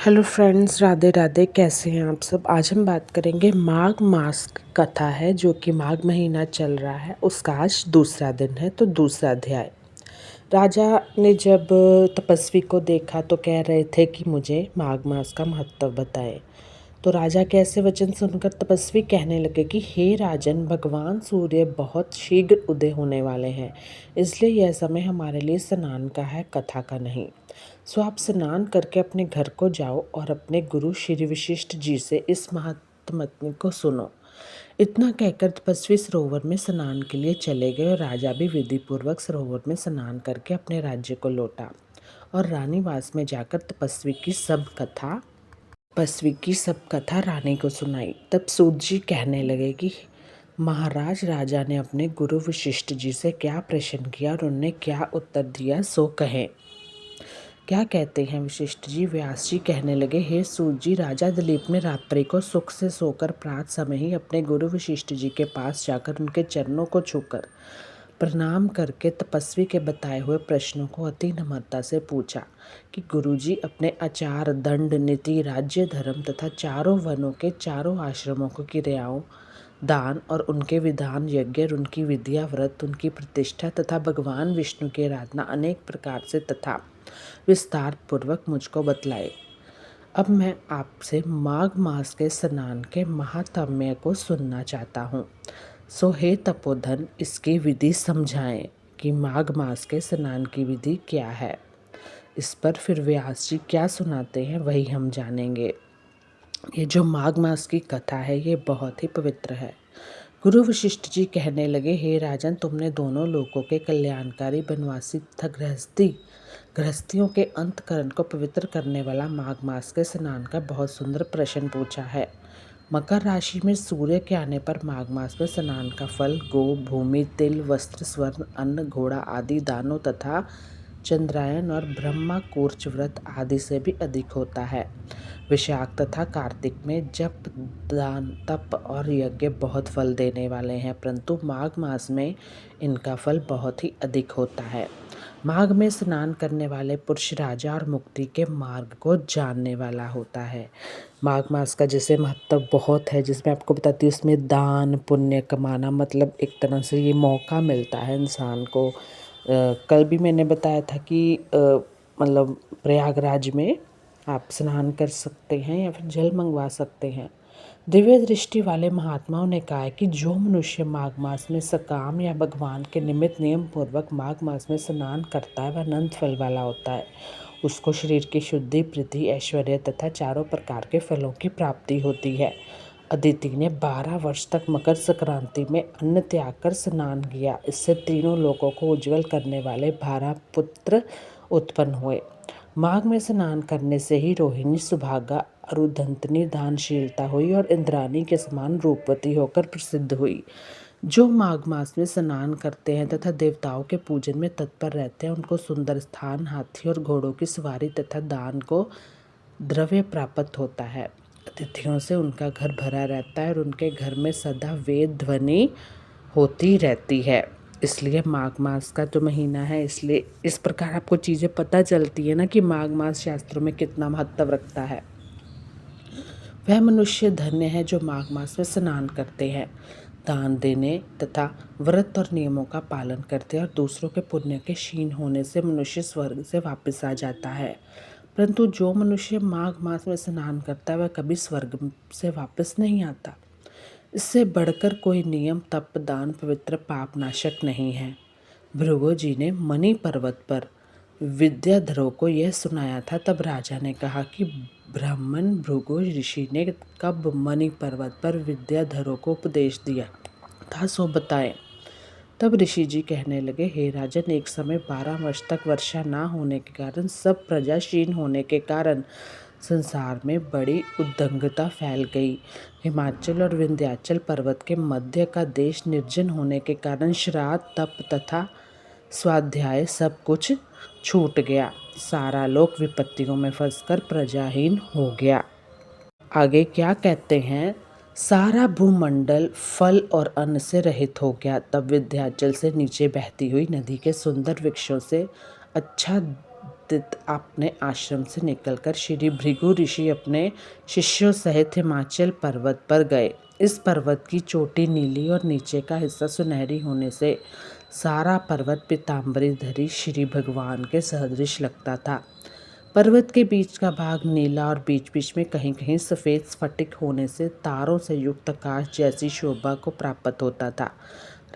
Hello friends, Radhe Radhe. कैसे हैं आप सब। आज हम बात करेंगे माघ मास की कथा है जो कि माघ महीना चल रहा है, उसका आज दूसरा दिन है। तो दूसरा अध्याय। राजा ने जब तपस्वी को देखा तो कह रहे थे कि मुझे माघ मास का महत्व बताएं। तो राजा के ऐसे वचन सुनकर तपस्वी कहने लगे कि हे राजन, भगवान सूर्य बहुत शीघ्र उदय होने वाले हैं, इसलिए यह समय हमारे लिए स्नान का है, कथा का नहीं। सो आप स्नान करके अपने घर को जाओ और अपने गुरु श्री वशिष्ठ जी से इस महात्म्य को सुनो। इतना कहकर तपस्वी सरोवर में स्नान के लिए चले गए और राजा भी विधि पूर्वक सरोवर में स्नान करके अपने राज्य को लौटा और रानीवास में जाकर तपस्वी की सब कथा रानी को सुनाई। तब सूत जी कहने लगे कि महाराज, राजा ने अपने गुरु वशिष्ठ जी से क्या प्रश्न किया और उन्होंने क्या उत्तर दिया, सो कहें। क्या कहते हैं वशिष्ठ जी। व्यास जी कहने लगे, हे सूत जी, राजा दिलीप ने रात्रि को सुख से सोकर प्रात समय ही अपने गुरु वशिष्ठ जी के पास जाकर उनके चरणों को छूकर प्रणाम करके तपस्वी के बताए हुए प्रश्नों को अति नम्रता से पूछा कि गुरुजी, अपने आचार, दंड, नीति, राज्य, धर्म तथा चारों वनों के चारों आश्रमों को क्रियाओं, दान और उनके विधान, यज्ञ और उनकी विद्या, व्रत, उनकी प्रतिष्ठा तथा भगवान विष्णु की आराधना अनेक प्रकार से तथा विस्तार पूर्वक मुझको बतलाए। अब मैं आपसे माघ मास के स्नान के महात्म्य को सुनना चाहता हूँ। सो हे तपोधन, इसकी विधि समझाएं कि माघ मास के स्नान की विधि क्या है। इस पर फिर व्यास जी क्या सुनाते हैं वही हम जानेंगे। ये जो माघ मास की कथा है ये बहुत ही पवित्र है। गुरु वशिष्ठ जी कहने लगे, हे राजन, तुमने दोनों लोगों के कल्याणकारी, बनवासी तथा गृहस्थियों के अंतकरण को पवित्र करने वाला माघ मास के स्नान का बहुत सुंदर प्रश्न पूछा है। मकर राशि में सूर्य के आने पर माघ मास में स्नान का फल गो, भूमि, तिल, वस्त्र, स्वर्ण, अन्न, घोड़ा आदि दानों तथा चंद्रायन और ब्रह्मा कूर्च व्रत आदि से भी अधिक होता है। विशाख तथा कार्तिक में जप, दान, तप और यज्ञ बहुत फल देने वाले हैं, परंतु माघ मास में इनका फल बहुत ही अधिक होता है। माघ में स्नान करने वाले पुरुष राजा और मुक्ति के मार्ग को जानने वाला होता है। माघ मास का जैसे महत्व बहुत है, जिसमें आपको बताती हूँ, उसमें दान पुण्य कमाना, मतलब एक तरह से ये मौका मिलता है इंसान को। कल भी मैंने बताया था कि मतलब प्रयागराज में आप स्नान कर सकते हैं या फिर जल मंगवा सकते हैं। दिव्य दृष्टि वाले महात्माओं ने कहा है कि जो मनुष्य माघ मास में सकाम या भगवान के निमित्त नियम पूर्वक माघ मास में स्नान करता है वह अनंत फल वाला होता है। उसको शरीर की शुद्धि, वृद्धि, ऐश्वर्य तथा चारों प्रकार के फलों की प्राप्ति होती है। अदिति ने 12 वर्ष तक मकर संक्रांति में अन्न त्याग कर स्नान किया। इससे तीनों लोगों को उज्जवल करने वाले 12 पुत्र उत्पन्न हुए। माघ में स्नान करने से ही रोहिणी, सुभागा, अरुधंतनी दानशीलता हुई और इंद्राणी के समान रूपवती होकर प्रसिद्ध हुई। जो माघ मास में स्नान करते हैं तथा देवताओं के पूजन में तत्पर रहते हैं, उनको सुंदर स्थान, हाथी और घोड़ों की सवारी तथा दान को द्रव्य प्राप्त होता है। अतिथियों से उनका घर भरा रहता है और उनके घर में सदा वेद ध्वनि होती रहती है। इसलिए माघ मास का जो महीना है, इसलिए इस प्रकार आपको चीज़ें पता चलती है ना कि माघ मास शास्त्रों में कितना महत्व रखता है। वह मनुष्य धन्य है जो माघ मास में स्नान करते हैं, दान देने तथा व्रत और नियमों का पालन करते हैं और दूसरों के पुण्य के क्षीण होने से मनुष्य स्वर्ग से वापस आ जाता है। परंतु जो मनुष्य माघ मास में स्नान करता है वह कभी स्वर्ग से वापस नहीं आता। इससे बढ़कर कोई नियम, तप, दान, पवित्र, पाप नाशक नहीं है। भृगु जी ने मणि पर्वत पर विद्याधरों को यह सुनाया था। तब राजा ने कहा कि ब्राह्मण भृगु ऋषि ने कब मणि पर्वत पर विद्याधरों को उपदेश दिया था, सो बताएं। तब ऋषि जी कहने लगे, हे राजन, एक समय 12 वर्ष तक वर्षा ना होने के कारण, सब प्रजा क्षीण होने के कारण संसार में बड़ी उद्दंगता फैल गई। हिमाचल और विंध्याचल पर्वत के मध्य का देश निर्जन होने के कारण श्राद्ध, तप तथा स्वाध्याय सब कुछ छूट गया। सारा लोक विपत्तियों में फंसकर प्रजाहीन हो गया। आगे क्या कहते हैं, सारा भूमंडल फल और अन्न से रहित हो गया। तब विंध्याचल से नीचे बहती हुई नदी के सुंदर वृक्षों से अच्छा स्थित अपने आश्रम से निकलकर श्री भृगु ऋषि अपने शिष्यों सहित हिमाचल पर्वत पर गए। इस पर्वत की चोटी नीली और नीचे का हिस्सा सुनहरी होने से सारा पर्वत पीताम्बरी श्री भगवान के सदृश लगता था। पर्वत के बीच का भाग नीला और बीच बीच में कहीं कहीं सफ़ेद स्फटिक होने से तारों से युक्त आकाश जैसी शोभा को प्राप्त होता था।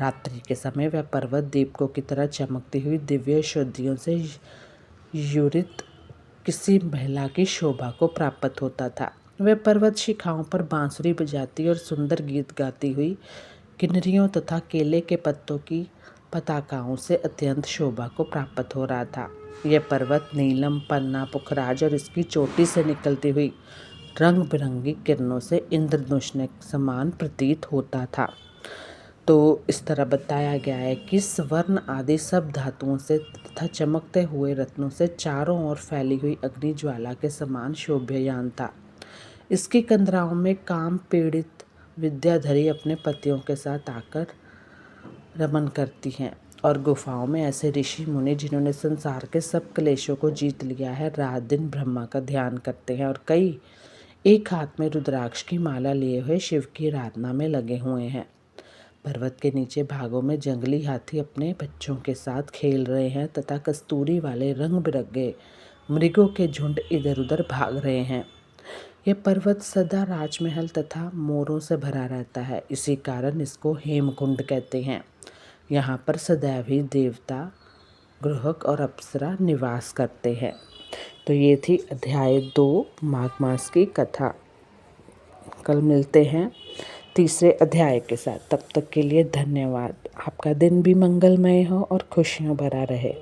रात्रि के समय वह पर्वत दीपकों की तरह चमकती हुई दिव्य शोधियों से युक्त किसी महिला की शोभा को प्राप्त होता था। वह पर्वत शिखाओं पर बांसुरी बजाती और सुंदर गीत गाती हुई किन्नरियों तथा केले के पत्तों की पताकाओं से अत्यंत शोभा को प्राप्त हो रहा था। यह पर्वत नीलम, पन्ना, पुखराज और इसकी चोटी से निकलती हुई रंग बिरंगी किरणों से इंद्रधनुष के समान प्रतीत होता था। तो इस तरह बताया गया है कि स्वर्ण आदि सब धातुओं से तथा चमकते हुए रत्नों से चारों ओर फैली हुई अग्नि ज्वाला के समान शोभयान था। इसकी कंदराओं में काम पीड़ित विद्याधरी अपने पतियों के साथ आकर रमन करती हैं और गुफाओं में ऐसे ऋषि मुनि जिन्होंने संसार के सब क्लेशों को जीत लिया है, रात दिन ब्रह्मा का ध्यान करते हैं और कई एक हाथ में रुद्राक्ष की माला लिए हुए शिव की आराधना में लगे हुए हैं। पर्वत के नीचे भागों में जंगली हाथी अपने बच्चों के साथ खेल रहे हैं तथा कस्तूरी वाले रंग बिरंगे मृगों के झुंड इधर उधर भाग रहे हैं। यह पर्वत सदा राजमहल तथा मोरों से भरा रहता है, इसी कारण इसको हेमकुंड कहते हैं। यहाँ पर सदैव ही देवता, ग्रहक और अप्सरा निवास करते हैं। तो ये थी अध्याय 2 माघ मास की कथा। कल मिलते हैं तीसरे अध्याय के साथ। तब तक के लिए धन्यवाद। आपका दिन भी मंगलमय हो और खुशियाँ भरा रहे।